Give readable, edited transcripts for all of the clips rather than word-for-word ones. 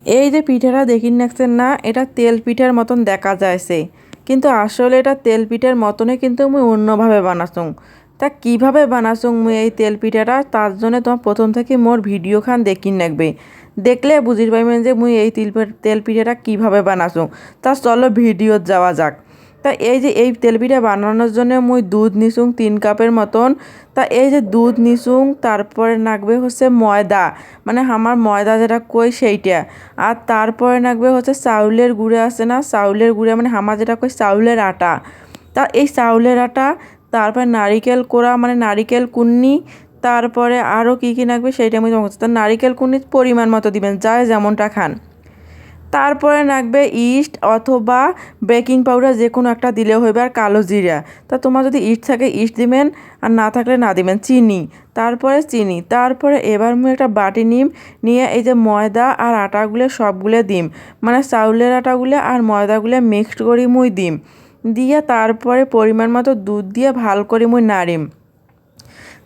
এই যে পিঠাটা দেখিন নাকছেন না, এটা তেল পিঠার মতন দেখা যায়ছে, কিন্তু আসলে এটা তেল পিঠার মতনই, কিন্তু মুই অন্যভাবে বানাছুং। তা কিভাবে বানাছুং মুই এই তেল পিঠাটা, তার জন্য তোমার প্রথম থেকে মোর ভিডিও খান দেখিন রাখবে। দেখলে বুঝির পাইবেন যে মুই এই তেল পিঠাটা কিভাবে বানাছুং। তা চলো ভিডিওত যাওয়া যাক। তা এই যে এই তেল পিঠা বানানোর জন্য মুই দুধ নিছুং 3 কাপের মতন। তা এই যে দুধ নিছুং, তারপরে নাগবে হচ্ছে ময়দা, মানে আমার ময়দা যেটা কই সেইটা। আর তারপরে নাগবে হচ্ছে চাউলের গুঁড়া আছে না, চাউলের গুঁড়া মানে আমার যেটা কই চাউলের আটা। তা এই চাউলের আটা, তারপরে নারিকেল কোড়া মানে নারিকেল কুন্নি, তারপরে আরও কী কী লাগবে সেইটা আমি তোমাকে বলছি। তা নারিকেল কুন্নির পরিমাণ মতো দিবেন, যাই যেমনটা খান। তারপরে লাগবে ইস্ট অথবা বেকিং পাউডার, যে কোনো একটা দিলেও হইবে, আর কালো জিরা। তা তোমার যদি ইস্ট থাকে ইস্ট দিবেন, আর না থাকলে না দিবেন। চিনি, তারপরে চিনি, তারপরে এবার মুই একটা বাটি নিয়ে এই যে ময়দা আর আটাগুলো সবগুলো দিম, মানে চাউলের আটাগুলো আর ময়দাগুলো মিক্সড করি মুই দিম। দিয়ে তারপরে পরিমাণ মতো দুধ দিয়ে ভাল করে মুই নাড়িম।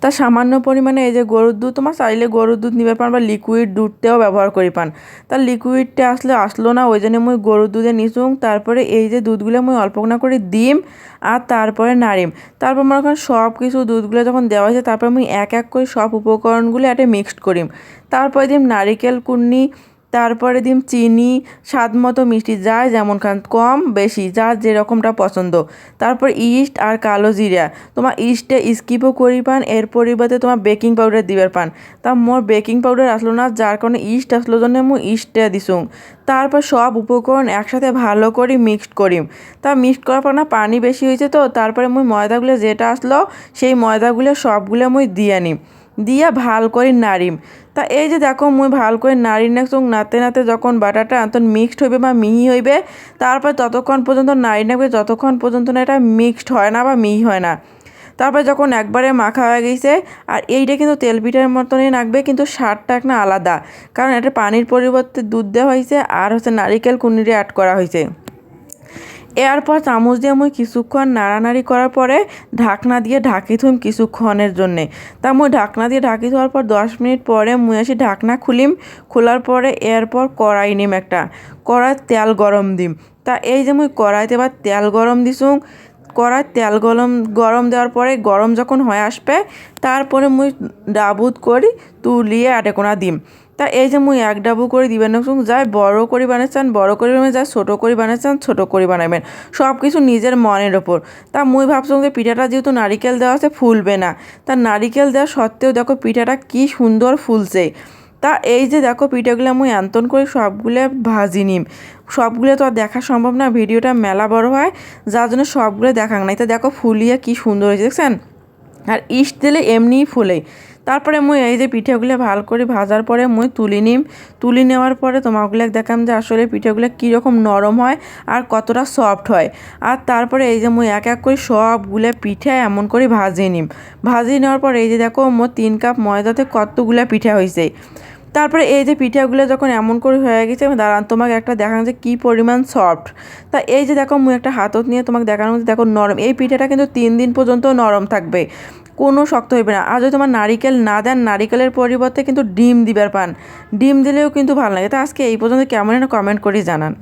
তা সামান্য পরিমাণে এই যে গরুর দুধ, তোমার চাইলে গরুর দুধ নিবে পান বা লিকুইড দুধটাও ব্যবহার করি পান। তা লিকুইডটা আসলো না, ওই জন্য মুই গরুর দুধে নিচুং। তারপরে এই যে দুধগুলো মুই অল্প না করে দিম, আর তারপরে নাড়িম। তারপর মনে করেন সব কিছু দুধগুলো যখন দেওয়া হয়েছে, তারপর মুই এক এক করে সব উপকরণগুলো একটা মিক্সড করিম। তারপরে দিম নারিকেল কুন্নি, তারপরে দিম চিনি, স্বাদ মতো মিষ্টি, যায় যেমন খান, কম বেশি যার যেরকমটা পছন্দ। তারপর ইস্ট আর কালো জিরা, তোমার ইস্টে স্কিপও করি পান, এর পরিবর্তে তোমার বেকিং পাউডার দিবার পান। তা মোর বেকিং পাউডার আসলো না, যার কারণে ইস্ট আসলো জন্য মুই ইস্টটা দিছুং। তারপর সব উপকরণ একসাথে ভালো করে মিক্সড করিম। তা মিক্সড করার পর না পানি বেশি হয়েছে, তো তারপরে মুই ময়দাগুলো যেটা আসলো সেই ময়দাগুলো সবগুলো মুই দিয়ে নিম, দিয়া ভাল করে নাড়িম। তা এই যে দেখো মুই ভাল করে নাড়ি নাচুং, নাড়তে নাড়তে যখন বাটারটা আন্তন মিক্সড হইবে বা মিহি হইবে, তারপর ততক্ষণ পর্যন্ত নাড়ি নাড়বে যতক্ষণ পর্যন্ত না এটা মিক্সড হয় না বা মিহি হয় না। তারপর যখন একবারে মাখা হয়ে গেছে, আর এইটা কিন্তু তেল পিঠার মতনই নাগবে, কিন্তু স্বাদটা না আলাদা, কারণ এটা পানির পরিবর্তে দুধ দেওয়া হয়েছে, আর হচ্ছে নারিকেল কুন্নিরে অ্যাড করা হয়েছে। এরপর চামচ দিয়ে মুই কিছুক্ষণ নাড়ানাড়ি করার পরে ঢাকনা দিয়ে ঢাকি থুম কিছুক্ষণের জন্যে। তা মুই ঢাকনা দিয়ে ঢাকি থোয়ার পর 10 মিনিট পরে মুই আসি ঢাকনা খুলিম। খোলার পরে এরপর কড়াই নিম, একটা কড়াই তেল গরম দিম। তা এই যে মুই কড়াইতে এবার তেল গরম দিছুং। কড়াই তেল গরম দেওয়ার পরে গরম যখন হয়ে আসবে, তারপরে মুই ডাবুত করি তুলিয়ে আটেকোনা দিম। তা এই যে মুই এক ডাবু করে দিবেন, যাই বড় করে বানাচ্ছেন বড় করে বানাবেন, যাই ছোটো করে বানাচ্ছেন ছোটো করে বানাবেন, সব কিছু নিজের মনের ওপর। তা মুই ভাবছিলাম যে পিঠাটা যেহেতু নারিকেল দেওয়া আছে ফুলবে না, তা নারিকেল দেওয়া সত্ত্বেও দেখো পিঠাটা কি সুন্দর ফুলছে। তা এই যে দেখো পিঠাগুলো মুই আন্তন করে সবগুলো ভাজি নিম। সবগুলো তো আর দেখা সম্ভব না, ভিডিওটা মেলা বড় হয়, যার জন্য সবগুলো দেখাং নাই। তা দেখো ফুলিয়ে কি সুন্দর হয়েছে দেখছেন, আর ইস্ট দিলে এমনিই ফুলে। তারপরে মুই এই যে পিঠাগুলো ভাল করে ভাজার পরে মুই তুলি নেওয়ার পরে তোমাগুলো দেখাম যে আসলে পিঠাগুলো কীরকম নরম হয় আর কতটা সফট হয়। আর তারপরে এই যে মুই এক এক করে সবগুলো পিঠা এমন করে ভাজিয়ে নেওয়ার পর এই যে দেখো মোর 3 কাপ ময়দাতে কতগুলো পিঠা হয়েছে। তারপরে এই যে পিঠাগুলো যখন এমন করে হয়ে গেছে, আমি দাঁড়ান তোমাকে একটা দেখান যে কী পরিমাণ সফট। তা এই যে দেখো মুই একটা হাতত নিয়ে তোমাকে দেখানোর মধ্যে দেখো নরম, এই পিঠাটা কিন্তু 3 দিন পর্যন্ত নরম থাকবে, কোনো শক্ত হইবে না। আর যদি তোমার নারিকেল না দেন, নারিকেলের পরিবর্তে কিন্তু ডিম দিবার পান, ডিম দিলেও কিন্তু ভালো লাগে। তা আজকে এই পর্যন্ত কেমন কমেন্ট করে জানান।